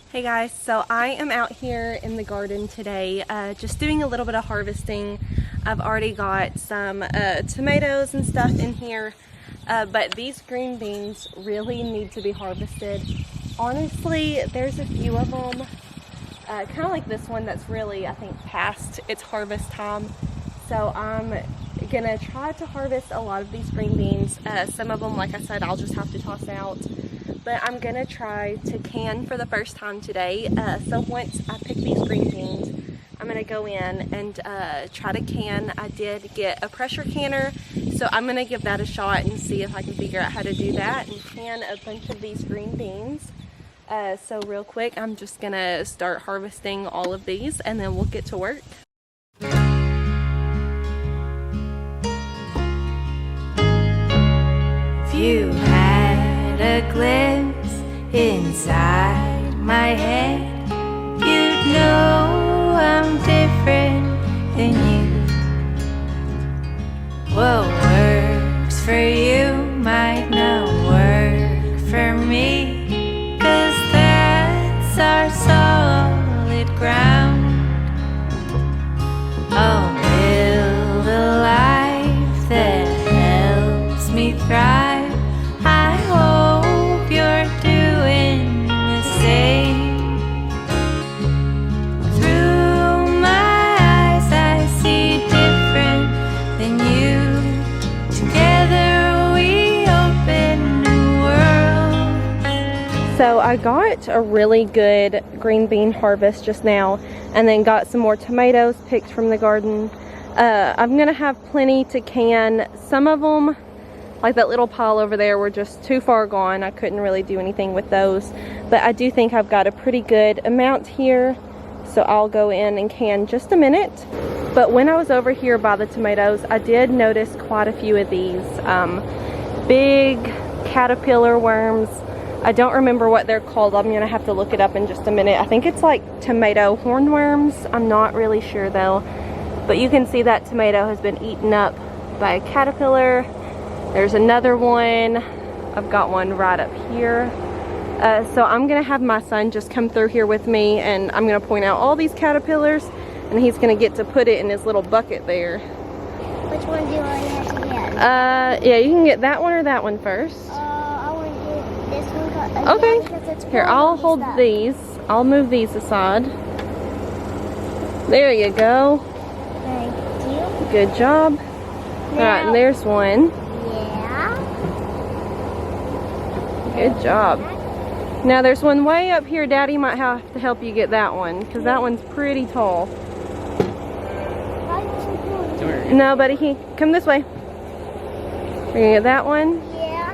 Hey guys, so I am out here in the garden today just doing a little bit of harvesting. I've already got some tomatoes and stuff in here, but these green beans really need to be harvested. Honestly, there's a few of them, kind of like this one that's really, I think, past its harvest time. So I'm gonna try to harvest a lot of these green beans. Some of them, like I said, I'll just have to toss out. But I'm gonna try to can for the first time today. So once I pick these green beans, I'm gonna go in and try to can. I did get a pressure canner, so I'm gonna give that a shot and see if I can figure out how to do that and can a bunch of these green beans. So real quick, I'm just gonna start harvesting all of these and then we'll get to work. If you had a glimpse inside my head, you'd know I'm different than you. What works for you might not work for me, 'cause that's our solid ground. I'll build a life that helps me thrive. I hope you're doing the same. Through my eyes I see different than you. Together we open new worlds. So I got a really good green bean harvest just now and then got some more tomatoes picked from the garden. I'm gonna have plenty to can. Some of them, like that little pile over there, were just too far gone. I couldn't really do anything with those, but I do think I've got a pretty good amount here, so I'll go in and can just a minute. But when I was over here by the tomatoes, I did notice quite a few of these big caterpillar worms. I don't remember what they're called. I'm gonna have to look it up in just a minute. I think it's like tomato hornworms. I'm not really sure though, but you can see that tomato has been eaten up by a caterpillar. There's another one. I've got one right up here. So I'm gonna have my son just come through here with me and I'm gonna point out all these caterpillars and he's gonna get to put it in his little bucket there. Which one do I have to get? Yeah, you can get that one or that one first. I want to get this one. Okay. Because it's Here, I'll hold stuff. these. I'll move these aside. There you go. Thank you. Good job. Alright, and there's one. Yeah. Good job. Now there's one way up here. Daddy might have to help you get that one because that one's pretty tall. No, buddy, come this way. You're gonna get that one? Yeah.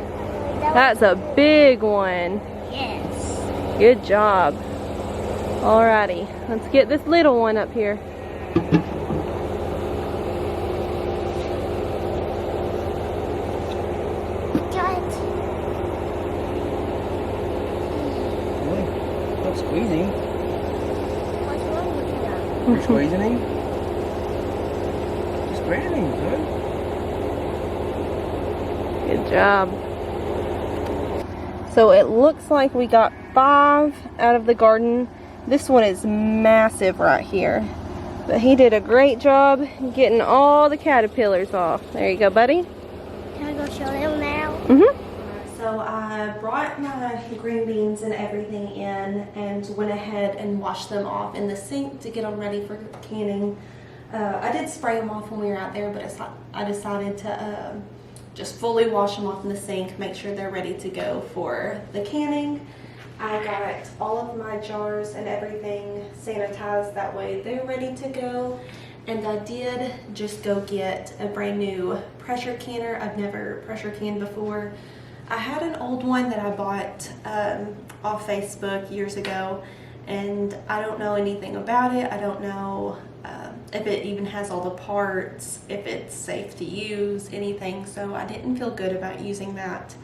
That's a big one. Yes. Good job. Alrighty, let's get this little one up here. Not squeezing. What's wrong with you? You're squeezing him? Just grab him, good. Good job. So it looks like we got 5 out of the garden. This one is massive right here. But he did a great job getting all the caterpillars off. There you go, buddy. Can I go show them now? Mm-hmm. So I brought my green beans and everything in and went ahead and washed them off in the sink to get them ready for canning. I did spray them off when we were out there, but I decided to just fully wash them off in the sink, make sure they're ready to go for the canning. I got all of my jars and everything sanitized, that way they're ready to go. And I did just go get a brand new pressure canner. I've never pressure canned before. I had an old one that I bought off Facebook years ago, and I don't know anything about it. I don't know if it even has all the parts, if it's safe to use, anything. So I didn't feel good about using that,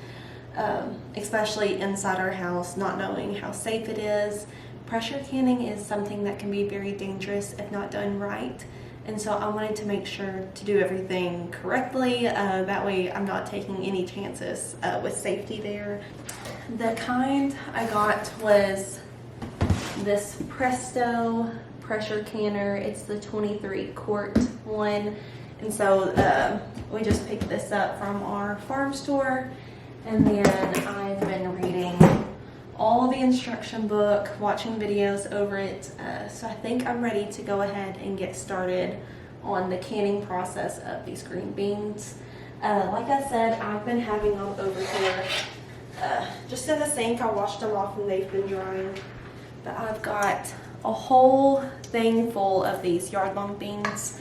especially inside our house, not knowing how safe it is. Pressure canning is something that can be very dangerous if not done right. And so I wanted to make sure to do everything correctly. That way I'm not taking any chances with safety there. The kind I got was this Presto Pressure Canner. It's the 23 quart one. And so we just picked this up from our farm store. And then I've been reading all of the instruction book, watching videos over it. So I think I'm ready to go ahead and get started on the canning process of these green beans. Like I said, I've been having them over here just in the sink. I washed them off and they've been drying. But I've got a whole thing full of these yard-long beans.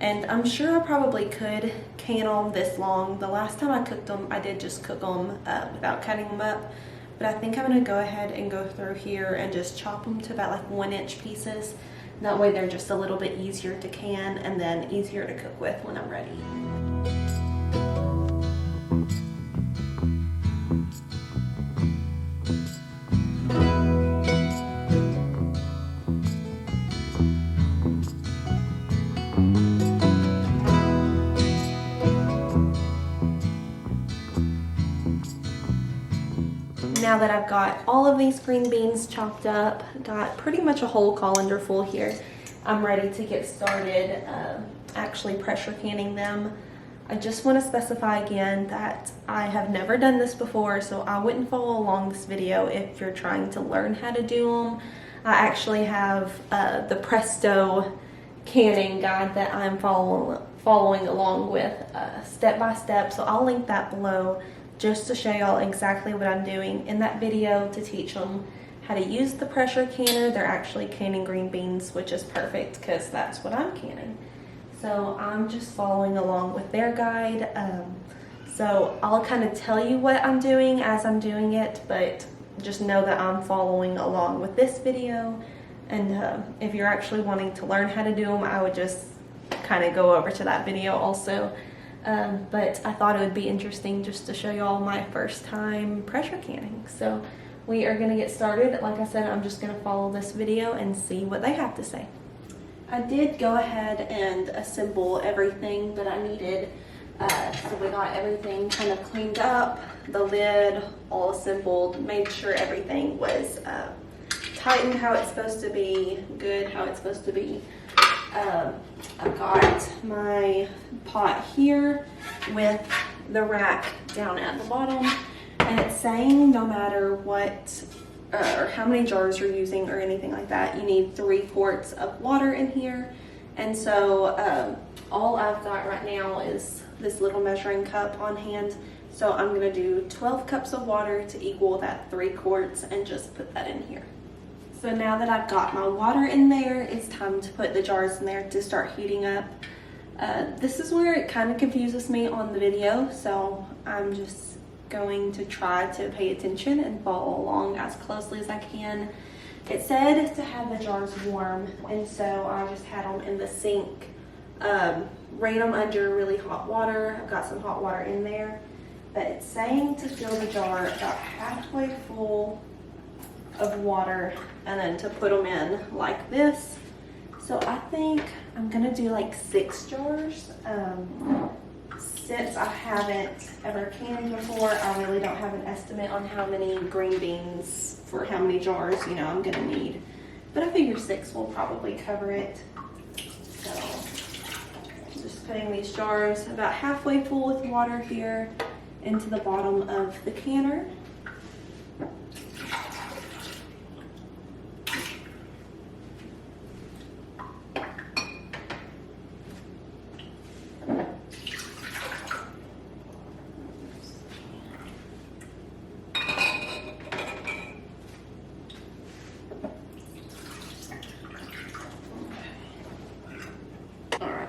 And I'm sure I probably could can them this long. The last time I cooked them, I did just cook them without cutting them up. But I think I'm going to go ahead and go through here and just chop them to about like 1-inch pieces. That way they're just a little bit easier to can and then easier to cook with when I'm ready. Now that I've got all of these green beans chopped up, got pretty much a whole colander full here, I'm ready to get started actually pressure canning them. I just want to specify again that I have never done this before, so I wouldn't follow along this video if you're trying to learn how to do them. I actually have the Presto canning guide that I'm following along with step by step, so I'll link that below just to show y'all exactly what I'm doing in that video to teach them how to use the pressure canner. They're actually canning green beans, which is perfect because that's what I'm canning. So I'm just following along with their guide. So I'll kind of tell you what I'm doing as I'm doing it, but just know that I'm following along with this video. And if you're actually wanting to learn how to do them, I would just kind of go over to that video also. But I thought it would be interesting just to show y'all my first time pressure canning. So we are going to get started. Like I said, I'm just going to follow this video and see what they have to say. I did go ahead and assemble everything that I needed. So we got everything kind of cleaned up, the lid all assembled, made sure everything was tightened how it's supposed to be, good how it's supposed to be. I've got my pot here with the rack down at the bottom, and it's saying no matter what or how many jars you're using or anything like that, you need 3 quarts of water in here. And so all I've got right now is this little measuring cup on hand. So I'm gonna do 12 cups of water to equal that 3 quarts and just put that in here. So now that I've got my water in there, it's time to put the jars in there to start heating up. This is where it kind of confuses me on the video, so I'm just going to try to pay attention and follow along as closely as I can. It said to have the jars warm, and so I just had them in the sink, rate them under really hot water. I've got some hot water in there, but it's saying to fill the jar about halfway full of water and then to put them in like this. So I think I'm gonna do like 6 jars. Since I haven't ever canned before, I really don't have an estimate on how many green beans for how many jars, you know, I'm gonna need. But I figure 6 will probably cover it. So just putting these jars about halfway full with water here into the bottom of the canner.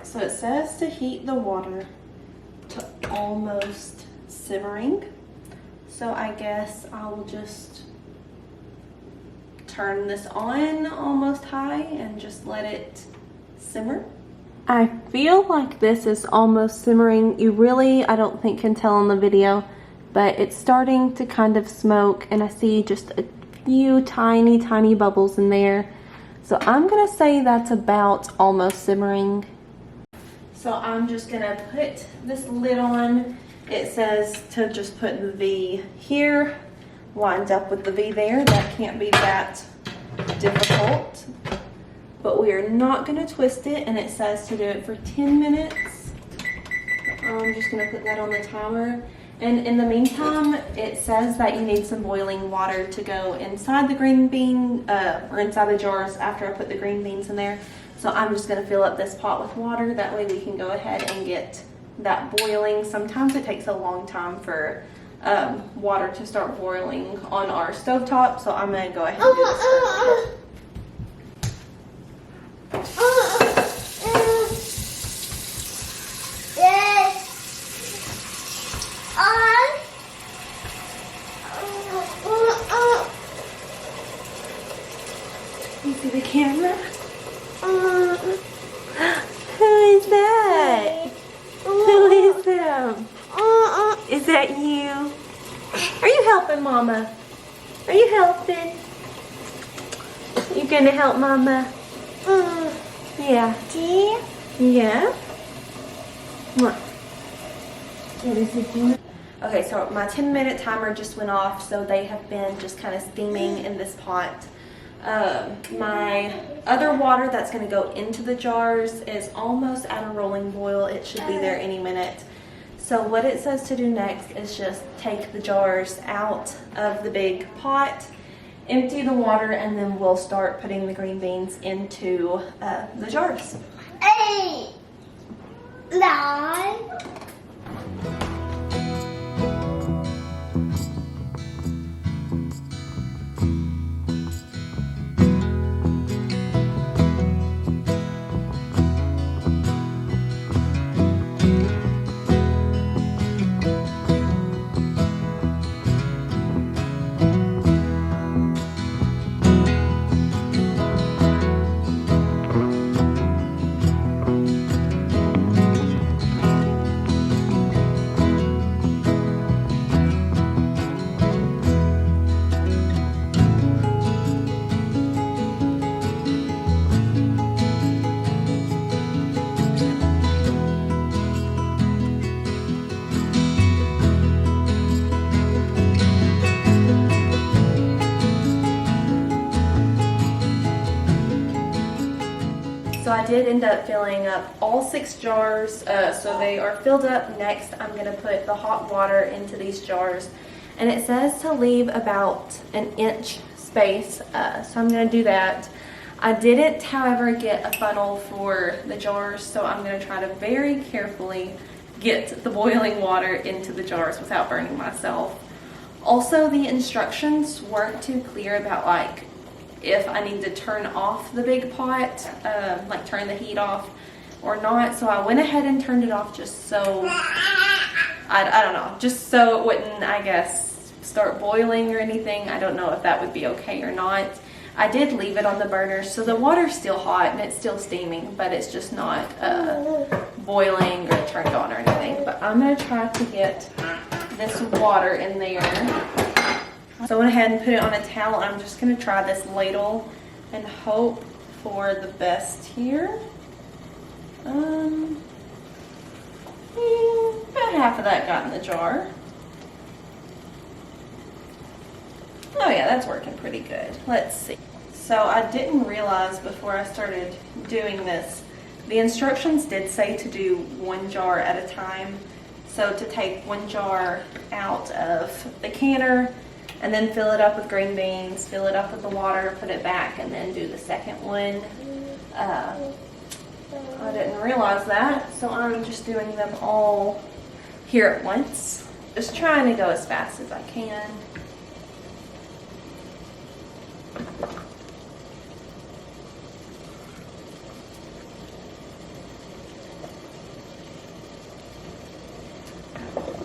So it says to heat the water to almost simmering. So I guess I will just turn this on almost high and just let it simmer. I feel like this is almost simmering. You really, I don't think, can tell in the video, but it's starting to kind of smoke, and I see just a few tiny bubbles in there. So I'm gonna say that's about almost simmering. So I'm just gonna put this lid on. It says to just put the V here, lined up with the V there. That can't be that difficult, but we are not going to twist it, and it says to do it for 10 minutes. I'm just going to put that on the timer. And in the meantime, it says that you need some boiling water to go inside the green bean, or inside the jars after I put the green beans in there. So I'm just going to fill up this pot with water. That way we can go ahead and get that boiling. Sometimes it takes a long time for water to start boiling on our stovetop. So I'm going to go ahead and do this. You see the camera? Who is that? Who is them? Is that you? Are you helping Mama? Are you helping? You gonna help Mama? Yeah. Yeah? What? What is it doing? Okay, so my 10-minute timer just went off, so they have been just kind of steaming in this pot. My other water that's going to go into the jars is almost at a rolling boil. It should be there any minute. So what it says to do next is just take the jars out of the big pot, empty the water, and then we'll start putting the green beans into the jars. Hey! Live. So I did end up filling up all 6 jars, so they are filled up. Next, I'm going to put the hot water into these jars, and it says to leave about an inch space, so I'm going to do that. I didn't, however, get a funnel for the jars, so I'm going to try to very carefully get the boiling water into the jars without burning myself. Also, the instructions weren't too clear about like if I need to turn off the big pot, like turn the heat off or not. So I went ahead and turned it off just so, I don't know, just so it wouldn't, I guess, start boiling or anything. I don't know if that would be okay or not. I did leave it on the burner, so the water's still hot and it's still steaming, but it's just not boiling or turned on or anything. But I'm gonna try to get this water in there. So I went ahead and put it on a towel. I'm just going to try this ladle and hope for the best here. About half of that got in the jar. Oh yeah, that's working pretty good. Let's see. So I didn't realize before I started doing this, the instructions did say to do 1 jar at a time. So to take 1 jar out of the canner, and then fill it up with green beans, fill it up with the water, put it back, and then do the second one. I didn't realize that, so I'm just doing them all here at once. Just trying to go as fast as I can.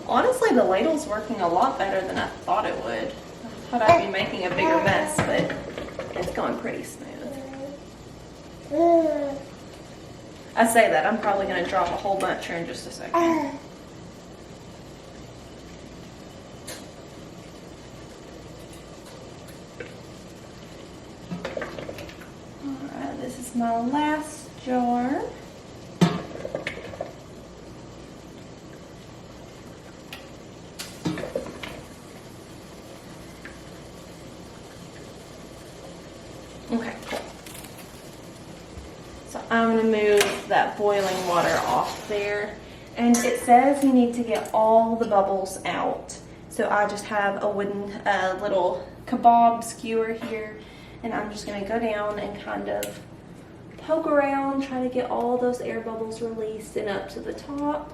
Honestly, the ladle's working a lot better than I thought it would. I thought I'd be making a bigger mess, but it's going pretty smooth. I say that, I'm probably going to drop a whole bunch here in just a second. Alright, this is my last jar. Okay, I'm gonna move that boiling water off there. And it says you need to get all the bubbles out. So I just have a wooden little kebab skewer here, and I'm just gonna go down and kind of poke around, try to get all those air bubbles released and up to the top.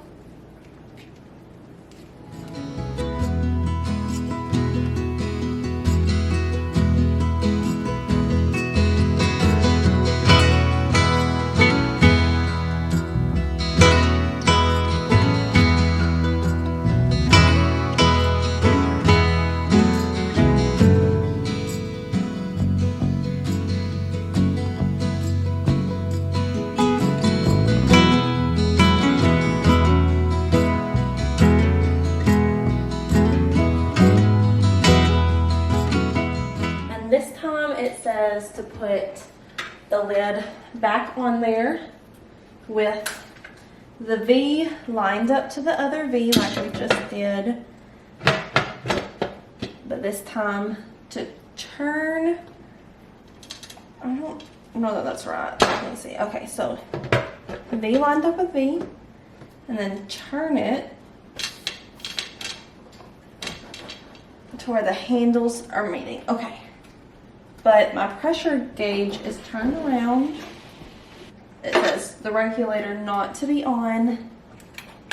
It says to put the lid back on there with the V lined up to the other V like we just did, but this time to turn. I don't know that that's right. Let me see. Okay, so V lined up with V, and then turn it to where the handles are meeting. Okay. But my pressure gauge is turned around. It says the regulator not to be on,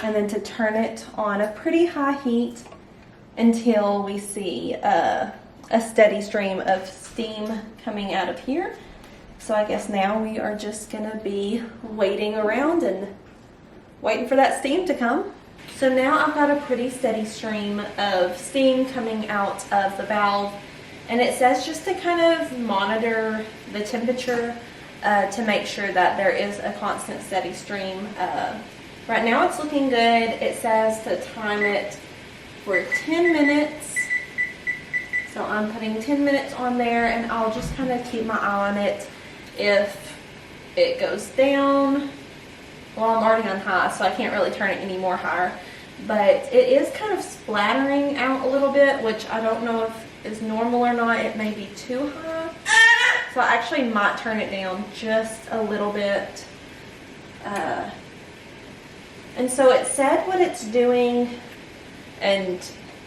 and then to turn it on a pretty high heat until we see a steady stream of steam coming out of here. So I guess now we are just gonna be waiting around and waiting for that steam to come. So now I've got a pretty steady stream of steam coming out of the valve. And it says just to kind of monitor the temperature to make sure that there is a constant steady stream. Right now it's looking good. It says to time it for 10 minutes. So I'm putting 10 minutes on there, and I'll just kind of keep my eye on it. If it goes down, well, I'm already on high, so I can't really turn it any more higher. But it is kind of splattering out a little bit, which I don't know if is normal or not. It may be too high, so I actually might turn it down just a little bit. And so it said what it's doing, and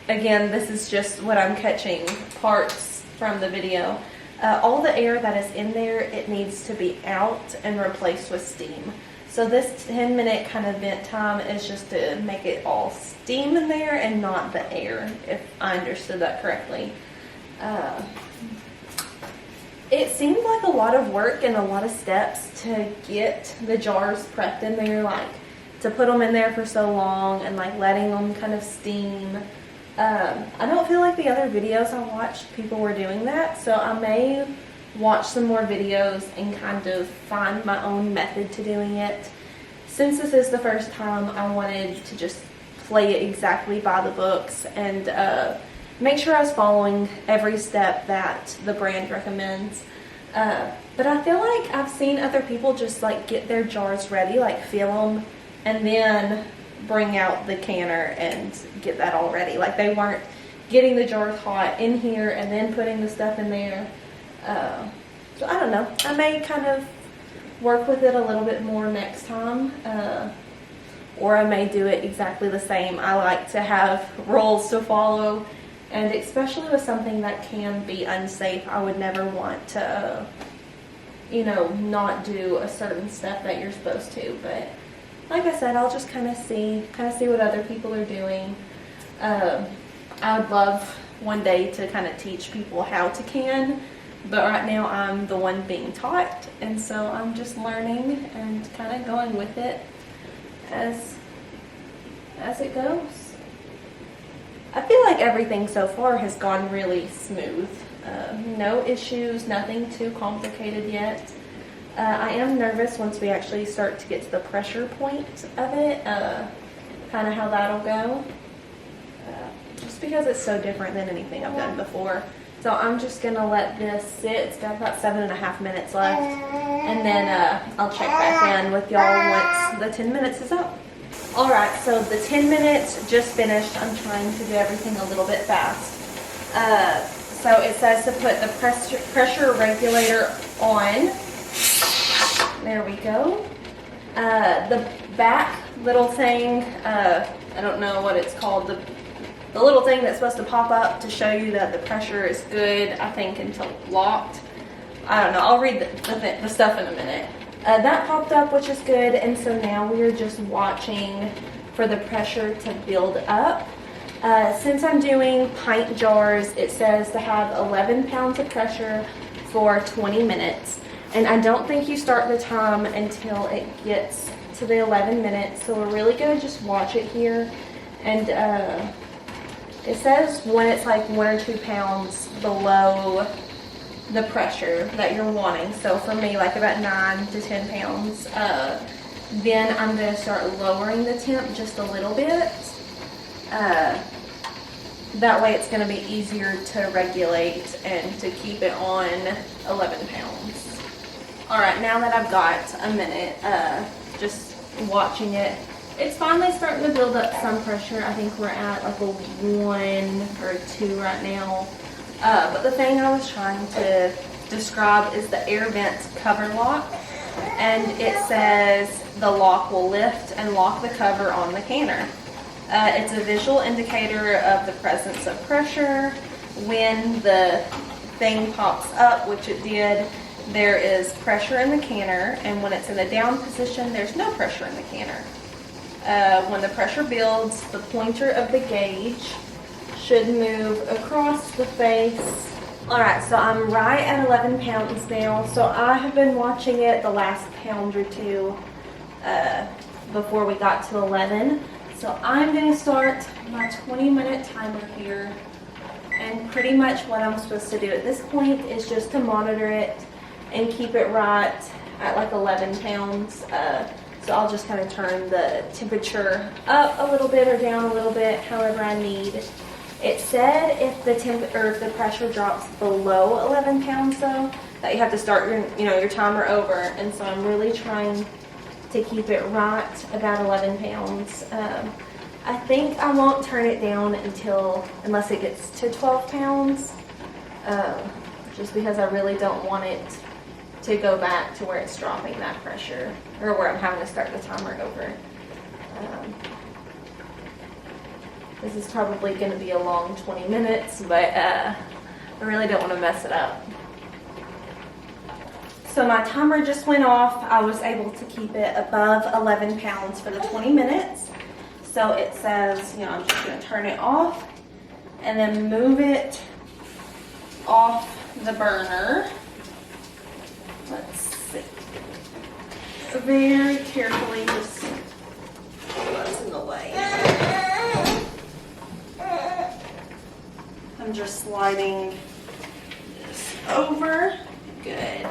again, this is just what I'm catching parts from the video. All the air that is in there, it needs to be out and replaced with steam. So this 10-minute kind of vent time is just to make it all steam in there and not the air, if I understood that correctly. It seemed like a lot of work and a lot of steps to get the jars prepped in there, like to put them in there for so long and like letting them kind of steam. I don't feel like the other videos I watched people were doing that, so I may watch some more videos and kind of find my own method to doing it. Since this is the first time, I wanted to just play it exactly by the books and make sure I was following every step that the brand recommends. But I feel like I've seen other people just like get their jars ready, like fill them, and then bring out the canner and get that all ready. Like they weren't getting the jars hot in here and then putting the stuff in there. So I don't know. I may kind of work with it a little bit more next time. Or I may do it exactly the same. I like to have rules to follow. And especially with something that can be unsafe, I would never want to, not do a certain step that you're supposed to. But like I said, I'll just kind of see what other people are doing. I would love one day to kind of teach people how to can, but right now I'm the one being taught, and so I'm just learning and kind of going with it as it goes. I feel like everything so far has gone really smooth. No issues, nothing too complicated yet. I am nervous once we actually start to get to the pressure point of it, kind of how that'll go. Just because it's so different than anything I've done before. So I'm just gonna let this sit. It's got about 7.5 minutes left. And then I'll check back in with y'all once the 10 minutes is up. Alright, so the 10 minutes just finished. I'm trying to do everything a little bit fast. So it says to put the pressure regulator on. There we go. The back little thing, I don't know what it's called, the little thing that's supposed to pop up to show you that the pressure is good, I think, until locked. I don't know, I'll read the stuff in a minute. That popped up, which is good, and so now we are just watching for the pressure to build up. Since I'm doing pint jars, it says to have 11 pounds of pressure for 20 minutes. And I don't think you start the time until it gets to the 11 minutes. So we're really gonna just watch it here. And it says when it's like 1 or 2 pounds below the pressure that you're wanting. So for me, like about 9 to 10 pounds. Then I'm gonna start lowering the temp just a little bit. That way it's gonna be easier to regulate and to keep it on 11 pounds. All right, now that I've got a minute, just watching it, it's finally starting to build up some pressure. I think we're at like a 1 or 2 right now. But the thing I was trying to describe is the air vent cover lock. And it says the lock will lift and lock the cover on the canner. It's a visual indicator of the presence of pressure. When the thing pops up, which it did, there is pressure in the canner, and when it's in the down position, there's no pressure in the canner. When the pressure builds, the pointer of the gauge should move across the face. Alright, so I'm right at 11 pounds now, so I have been watching it the last pound or two before we got to 11. So I'm going to start my 20-minute timer here, and pretty much what I'm supposed to do at this point is just to monitor it and keep it right at like 11 pounds. So I'll just kind of turn the temperature up a little bit or down a little bit, however I need. It said if the pressure drops below 11 pounds though, that you have to start your timer over, and so I'm really trying to keep it right about 11 pounds. I think I won't turn it down unless it gets to 12 pounds, just because I really don't want it to go back to where it's dropping that pressure, or where I'm having to start the timer over. This is probably going to be a long 20 minutes, but I really don't want to mess it up. So my timer just went off. I was able to keep it above 11 pounds for the 20 minutes. So it says, I'm just going to turn it off and then move it off the burner. Let's see. Very carefully, just what's in the way. I'm just sliding this over. Good.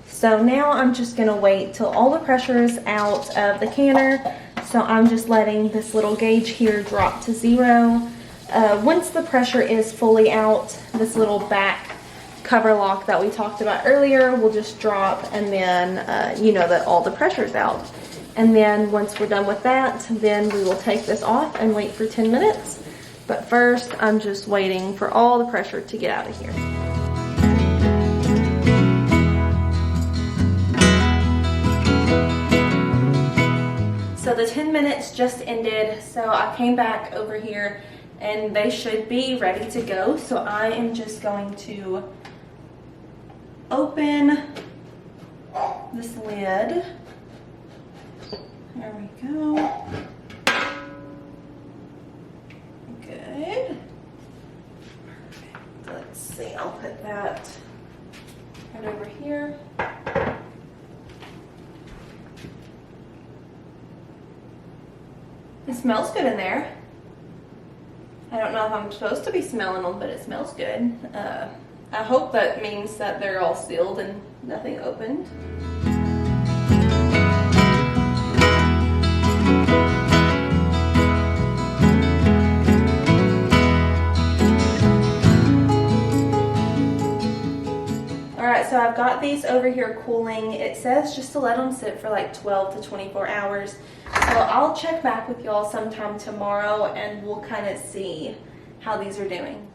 So now I'm just going to wait till all the pressure is out of the canner. So I'm just letting this little gauge here drop to 0. Once the pressure is fully out, this little back cover lock that we talked about earlier will just drop, and then you know that all the pressure's out. And then once we're done with that, then we will take this off and wait for 10 minutes. But first, I'm just waiting for all the pressure to get out of here. So the 10 minutes just ended, so I came back over here and they should be ready to go. So I am just going to open this lid. There we go. Good. Let's see, I'll put that right over here. It smells good in there. I don't know if I'm supposed to be smelling them, but it smells good. I hope that means that they're all sealed and nothing opened. Alright, so I've got these over here cooling. It says just to let them sit for like 12 to 24 hours. So I'll check back with y'all sometime tomorrow and we'll kind of see how these are doing.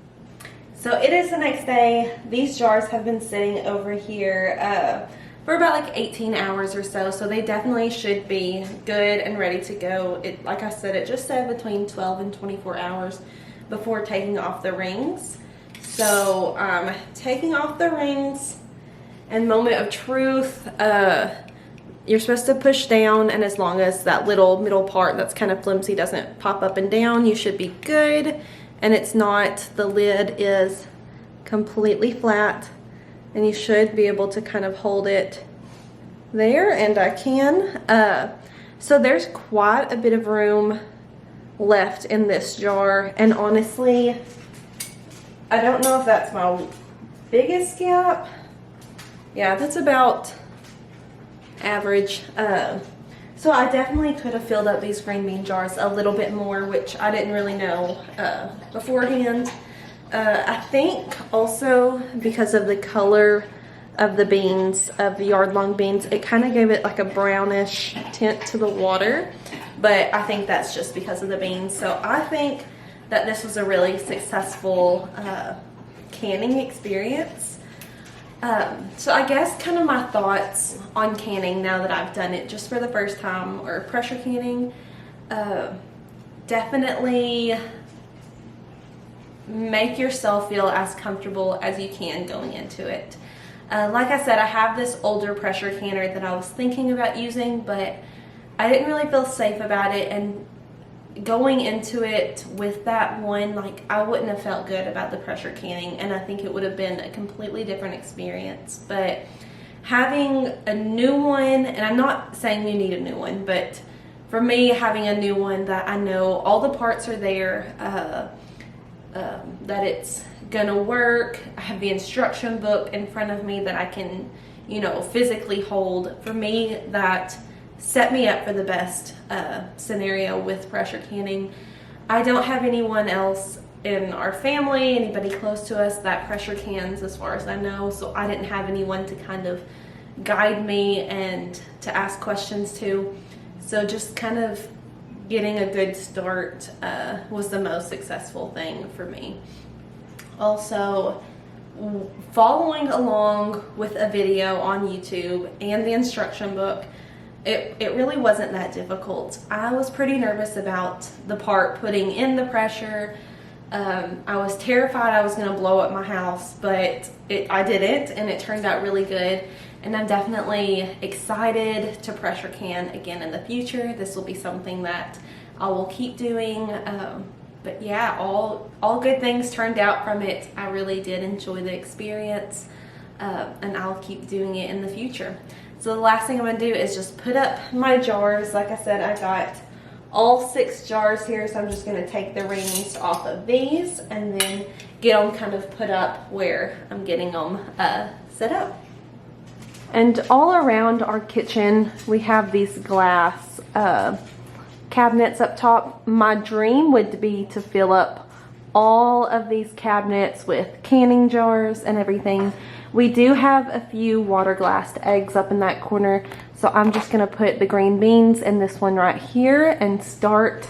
So it is the next day. These jars have been sitting over here for about like 18 hours or so. So they definitely should be good and ready to go. It, like I said, it just said between 12 and 24 hours before taking off the rings. So taking off the rings, and moment of truth, you're supposed to push down, and as long as that little middle part that's kind of flimsy doesn't pop up and down, you should be good. And it's not, the lid is completely flat, and you should be able to kind of hold it there, and I can. So there's quite a bit of room left in this jar, and honestly, I don't know if that's my biggest gap. Yeah, that's about average. So I definitely could have filled up these green bean jars a little bit more, which I didn't really know beforehand. I think also because of the color of the beans, of the yard-long beans, it kind of gave it like a brownish tint to the water, but I think that's just because of the beans. So I think that this was a really successful canning experience. So I guess kind of my thoughts on canning now that I've done it just for the first time, or pressure canning. Definitely make yourself feel as comfortable as you can going into it. Like I said, I have this older pressure canner that I was thinking about using, but I didn't really feel safe about it, and going into it with that one, like, I wouldn't have felt good about the pressure canning, and I think it would have been a completely different experience. But having a new one, and I'm not saying you need a new one, but for me, having a new one that I know all the parts are there, that it's gonna work, I have the instruction book in front of me that I can, you know, physically hold. For me, that set me up for the best scenario with pressure canning. I don't have anyone else in our family, anybody close to us, that pressure cans as far as I know, so I didn't have anyone to kind of guide me and to ask questions to. So just kind of getting a good start was the most successful thing for me. Also, following along with a video on YouTube and the instruction book, it really wasn't that difficult. I was pretty nervous about the part putting in the pressure. I was terrified I was going to blow up my house, but I didn't, and it turned out really good. And I'm definitely excited to pressure can again in the future. This will be something that I will keep doing. But yeah, all good things turned out from it. I really did enjoy the experience, and I'll keep doing it in the future. So the last thing I'm going to do is just put up my jars. Like I said, I got all 6 jars here, so I'm just going to take the rings off of these and then get them kind of put up where I'm getting them set up. And all around our kitchen, we have these glass cabinets up top. My dream would be to fill up all of these cabinets with canning jars and everything. We do have a few water glassed eggs up in that corner, so I'm just gonna put the green beans in this one right here and start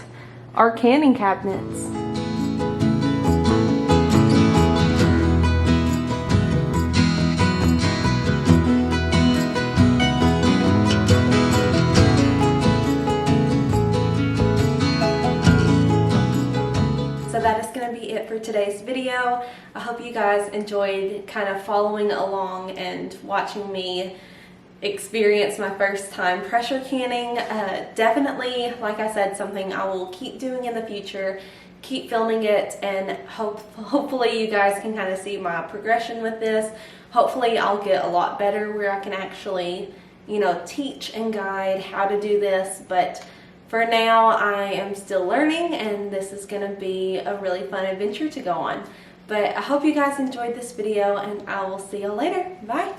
our canning cabinets. That is going to be it for today's video. I hope you guys enjoyed kind of following along and watching me experience my first time pressure canning. Definitely, like I said, something I will keep doing in the future, keep filming it, and hopefully you guys can kind of see my progression with this. Hopefully I'll get a lot better where I can actually, you know, teach and guide how to do this. But for now, I am still learning, and this is going to be a really fun adventure to go on. But I hope you guys enjoyed this video, and I will see you later. Bye!